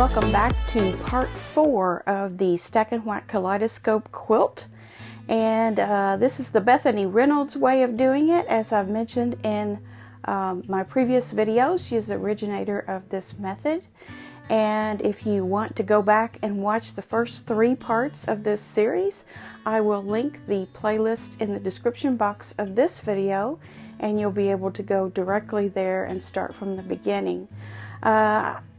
welcome back to part 4 of the Stack and White Kaleidoscope Quilt. And this is the Bethany Reynolds way of doing it. As I've mentioned in my previous videos, she's the originator of this method. And if you want to go back and watch the first 3 parts of this series, I will link the playlist in the description box of this video, and you'll be able to go directly there and start from the beginning.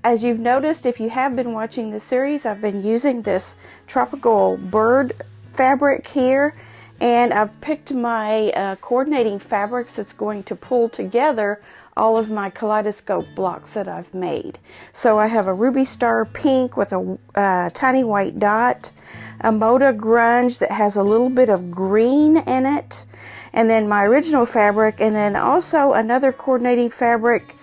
As you've noticed, if you have been watching the series, I've been using this tropical bird fabric here, and I've picked my coordinating fabrics that's going to pull together all of my kaleidoscope blocks that I've made. So I have a ruby star pink with a tiny white dot, a Moda grunge that has a little bit of green in it, and then my original fabric, and then also another coordinating fabric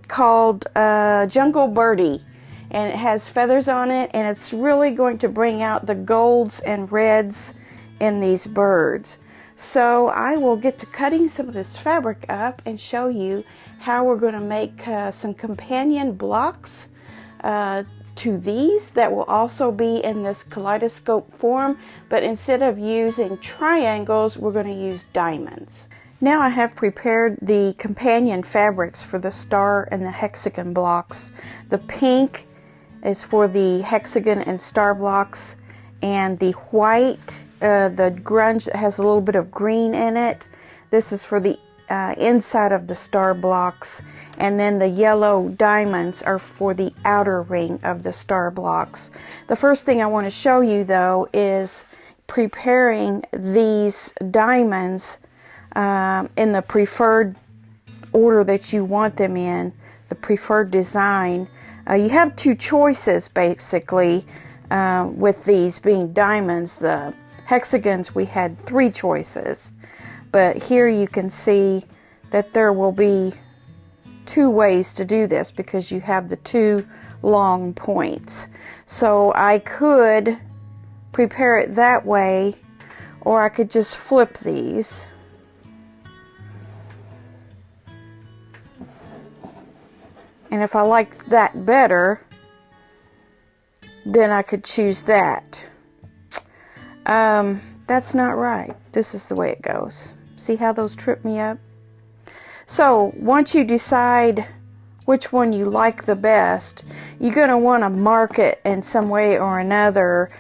called Jungle Birdie, and it has feathers on it, and it's really going to bring out the golds and reds in these birds. So I will get to cutting some of this fabric up and show you how we're going to make some companion blocks to these that will also be in this kaleidoscope form, but instead of using triangles, we're going to use diamonds. Now I have prepared the companion fabrics for the star and the hexagon blocks. The pink is for the hexagon and star blocks, and the white, the grunge that has a little bit of green in it, this is for the inside of the star blocks, and then the yellow diamonds are for the outer ring of the star blocks. The first thing I want to show you though is preparing these diamonds in the preferred order that you want them in, the preferred design. You have 2 choices basically with these being diamonds. The hexagons, we had 3 choices, but here you can see that there will be 2 ways to do this because you have the 2 long points. So I could prepare it that way, or I could just flip these. And if I like that better, then I could choose that. That's not right. This is the way it goes. See how those trip me up? So once you decide which one you like the best, you're going to want to mark it in some way or another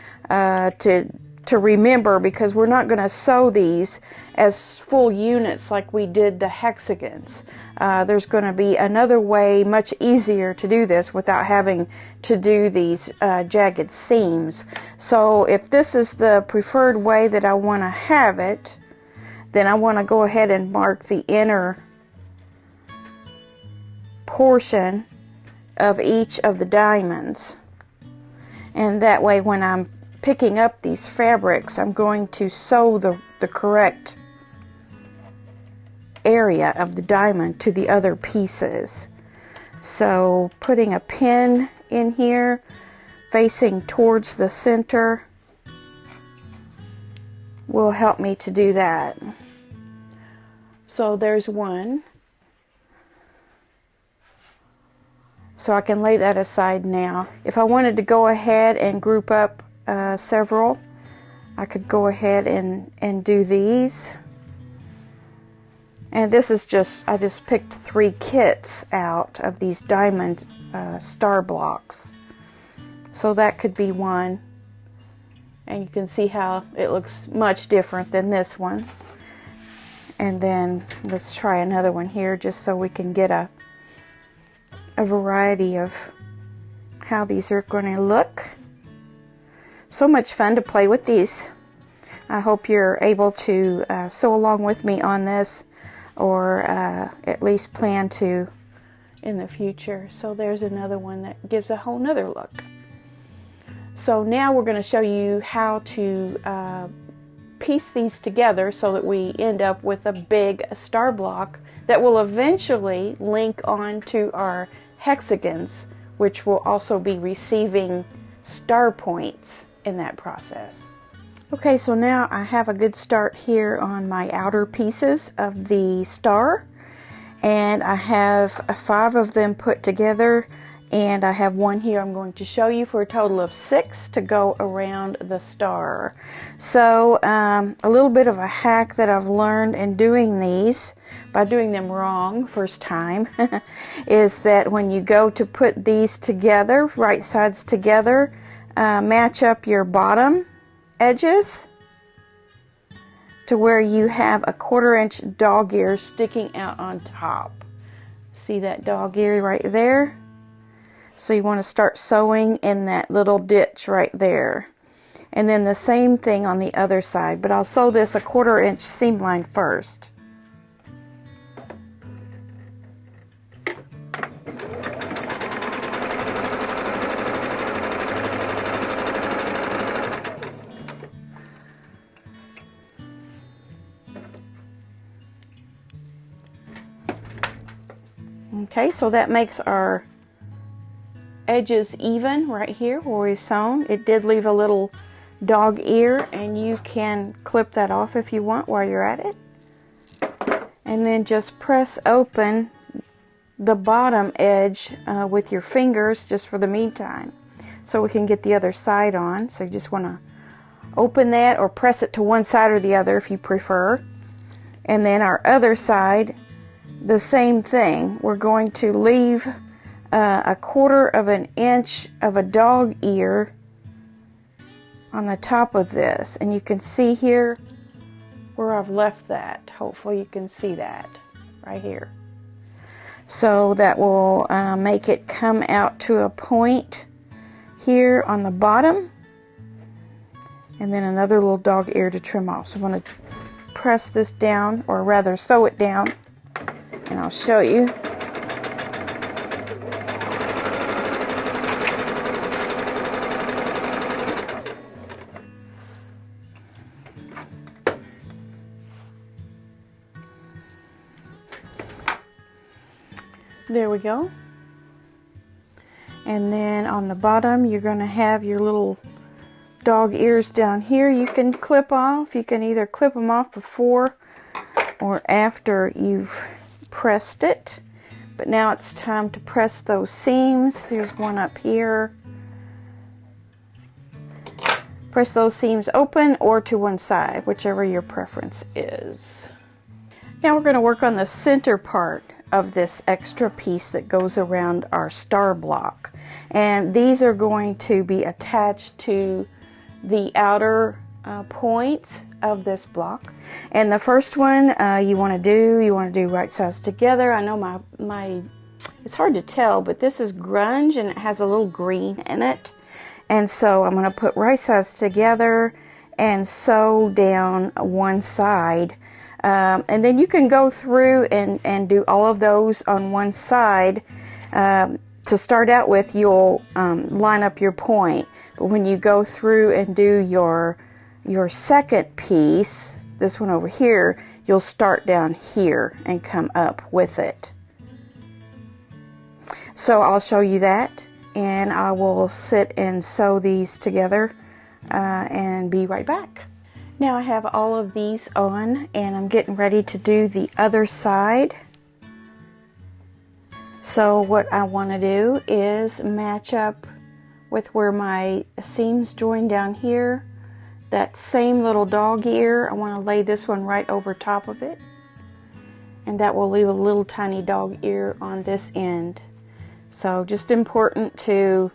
to remember, because we're not going to sew these as full units like we did the hexagons. There's going to be another way, much easier to do this without having to do these jagged seams. So if this is the preferred way that I want to have it, then I want to go ahead and mark the inner portion of each of the diamonds. And that way when I'm picking up these fabrics, I'm going to sew the correct area of the diamond to the other pieces. So putting a pin in here facing towards the center will help me to do that. So there's one. So I can lay that aside now. If I wanted to go ahead and group up several, I could go ahead and do these. And this is just, I just picked 3 kits out of these diamond star blocks. So that could be one. And you can see how it looks much different than this one. And then let's try another one here just so we can get a variety of how these are going to look. So much fun to play with these. I hope you're able to sew along with me on this, or at least plan to in the future. So there's another one that gives a whole nother look. So now we're going to show you how to piece these together so that we end up with a big star block that will eventually link on to our hexagons, which will also be receiving star points in that process. Okay, so now I have a good start here on my outer pieces of the star, and I have 5 of them put together And I have one here I'm going to show you for a total of 6 to go around the star. So a little bit of a hack that I've learned in doing these, by doing them wrong first time, is that when you go to put these together, right sides together, match up your bottom edges to where you have a 1/4 inch dog ear sticking out on top. See that dog ear right there? So you want to start sewing in that little ditch right there. And then the same thing on the other side, but I'll sew this a 1/4 inch seam line first. Okay, so that makes our edges even right here where we've sewn. It did leave a little dog ear, and you can clip that off if you want while you're at it. And then just press open the bottom edge with your fingers just for the meantime, so we can get the other side on. So you just want to open that or press it to one side or the other if you prefer. And then our other side, the same thing. We're going to leave a 1/4 inch of a dog ear on the top of this, and you can see here where I've left that. Hopefully you can see that right here. So that will make it come out to a point here on the bottom, and then another little dog ear to trim off. So I'm going to press this down, or rather sew it down, and I'll show you. There we go. And then on the bottom you're going to have your little dog ears down here. You can clip off. You can either clip them off before or after you've pressed it. But now it's time to press those seams. There's one up here. Press those seams open or to one side, whichever your preference is. Now we're going to work on the center part of this extra piece that goes around our star block, and these are going to be attached to the outer points of this block. And the first one you want to do right sides together. I know my it's hard to tell, but this is grunge and it has a little green in it, and so I'm going to put right sides together and sew down one side. And then you can go through and do all of those on one side. To start out with, you'll line up your point, but when you go through and do your second piece, this one over here, you'll start down here and come up with it. So I'll show you that, and I will sit and sew these together and be right back. Now I have all of these on, and I'm getting ready to do the other side. So what I want to do is match up with where my seams join down here. That same little dog ear, I want to lay this one right over top of it, and that will leave a little tiny dog ear on this end. So just important to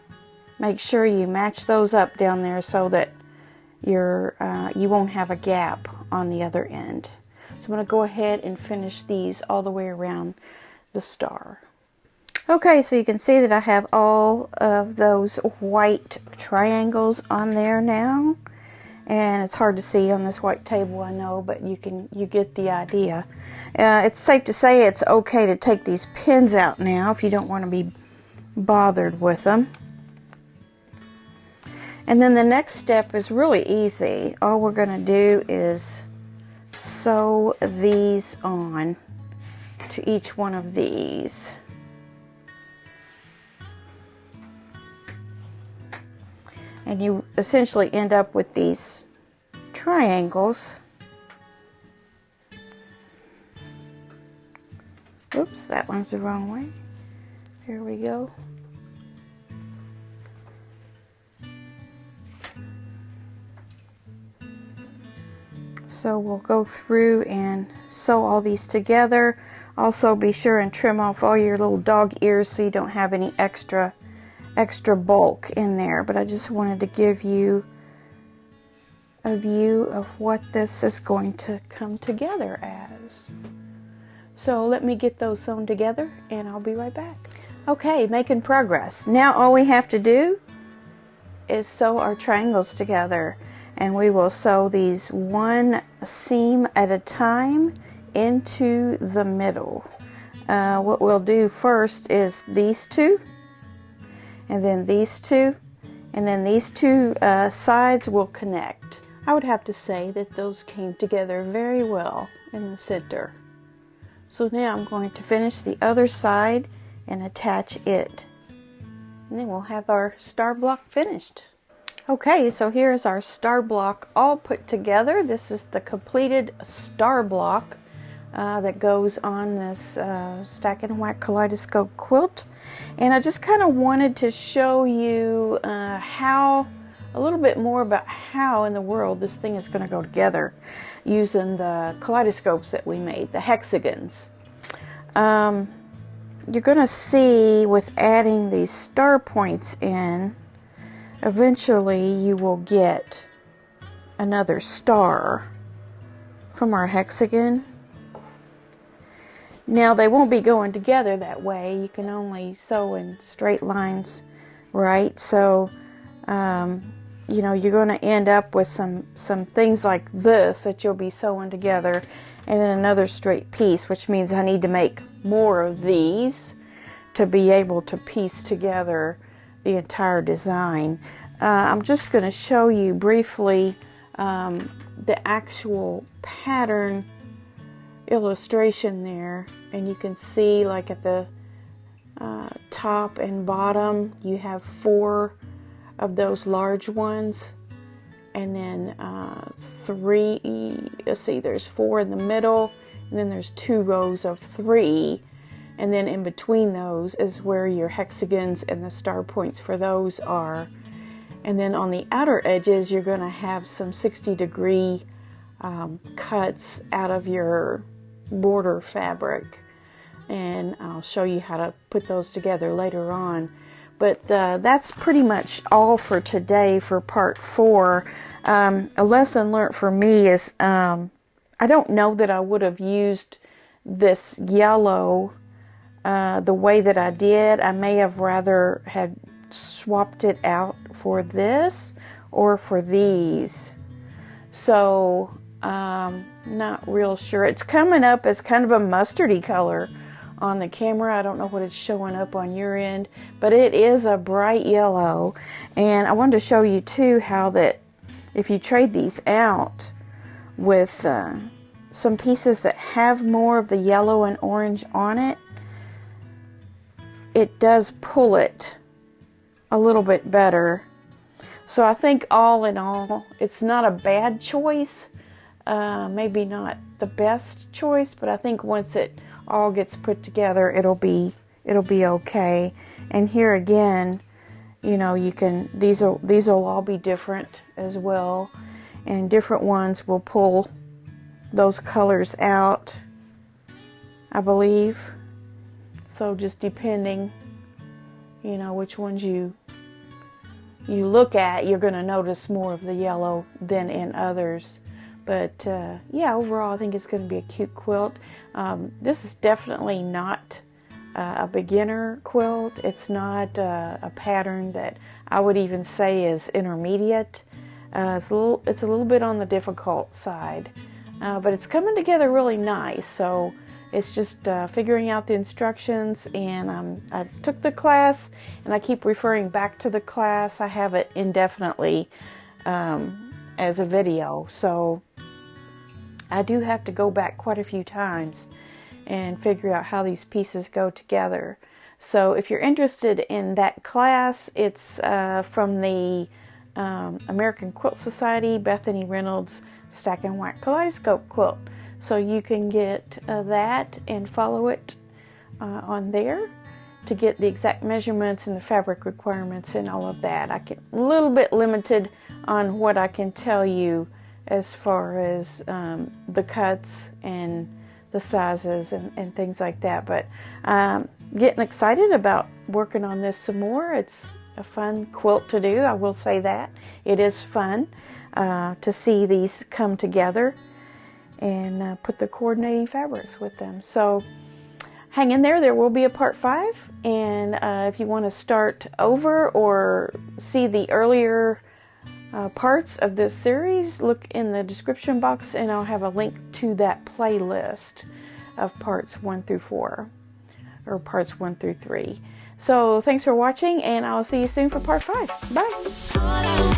make sure you match those up down there so that you won't have a gap on the other end. So I'm going to go ahead and finish these all the way around the star. Okay, so you can see that I have all of those white triangles on there now, and it's hard to see on this white table, I know, but you get the idea. It's safe to say it's okay to take these pins out now if you don't want to be bothered with them. And then the next step is really easy. All we're going to do is sew these on to each one of these. And you essentially end up with these triangles. Oops, that one's the wrong way. Here we go. So we'll go through and sew all these together. Also be sure and trim off all your little dog ears so you don't have any extra bulk in there. But I just wanted to give you a view of what this is going to come together as. So let me get those sewn together and I'll be right back. Okay, making progress. Now all we have to do is sew our triangles together, and we will sew these one seam at a time into the middle. What we'll do first is these two, and then these two, and then these two sides will connect. I would have to say that those came together very well in the center. So now I'm going to finish the other side and attach it. And then we'll have our star block finished. Okay, so here's our star block all put together. This is the completed star block that goes on this Stack and Whack Kaleidoscope quilt. And I just kind of wanted to show you a little bit more about how in the world this thing is going to go together using the kaleidoscopes that we made, the hexagons. You're going to see with adding these star points in, eventually you will get another star from our hexagon. Now they won't be going together that way. You can only sew in straight lines, right? So, you know, you're going to end up with some things like this that you'll be sewing together and then another straight piece, which means I need to make more of these to be able to piece together the entire design. I'm just going to show you briefly the actual pattern illustration there, and you can see like at the top and bottom you have 4 of those large ones, and then 3, let's see, there's 4 in the middle, and then there's 2 rows of 3, and then in between those is where your hexagons and the star points for those are. And then on the outer edges you're going to have some 60-degree cuts out of your border fabric, and I'll show you how to put those together later on. But that's pretty much all for today for part 4. A lesson learned for me is I don't know that I would have used this yellow the way that I did. I may have rather had swapped it out for this or for these. So not real sure. It's coming up as kind of a mustardy color on the camera. I don't know what it's showing up on your end, but it is a bright yellow. And I wanted to show you too how that if you trade these out with some pieces that have more of the yellow and orange on it, it does pull it a little bit better. So I think all in all, it's not a bad choice. Maybe not the best choice, but I think once it all gets put together, it'll be okay. And here again, you know, you can these will all be different as well, and different ones will pull those colors out, I believe. So just depending, you know, which ones you look at, you're going to notice more of the yellow than in others. But yeah, overall I think it's going to be a cute quilt. This is definitely not a beginner quilt. It's not a pattern that I would even say is intermediate. It's a little bit on the difficult side, but it's coming together really nice. So it's just figuring out the instructions, and I took the class, and I keep referring back to the class. I have it indefinitely as a video, so I do have to go back quite a few times and figure out how these pieces go together. So if you're interested in that class, it's from the American Quilt Society, Bethany Reynolds Stack and Whack Kaleidoscope Quilt. So you can get that and follow it on there to get the exact measurements and the fabric requirements and all of that. I get a little bit limited on what I can tell you as far as the cuts and the sizes and things like that. But getting excited about working on this some more. It's a fun quilt to do, I will say that. It is fun to see these come together and put the coordinating fabrics with them. So hang in there, there will be a part 5, and if you want to start over or see the earlier parts of this series, look in the description box and I'll have a link to that playlist of parts 1 through 4, or parts 1 through 3. So thanks for watching, and I'll see you soon for part 5. Bye!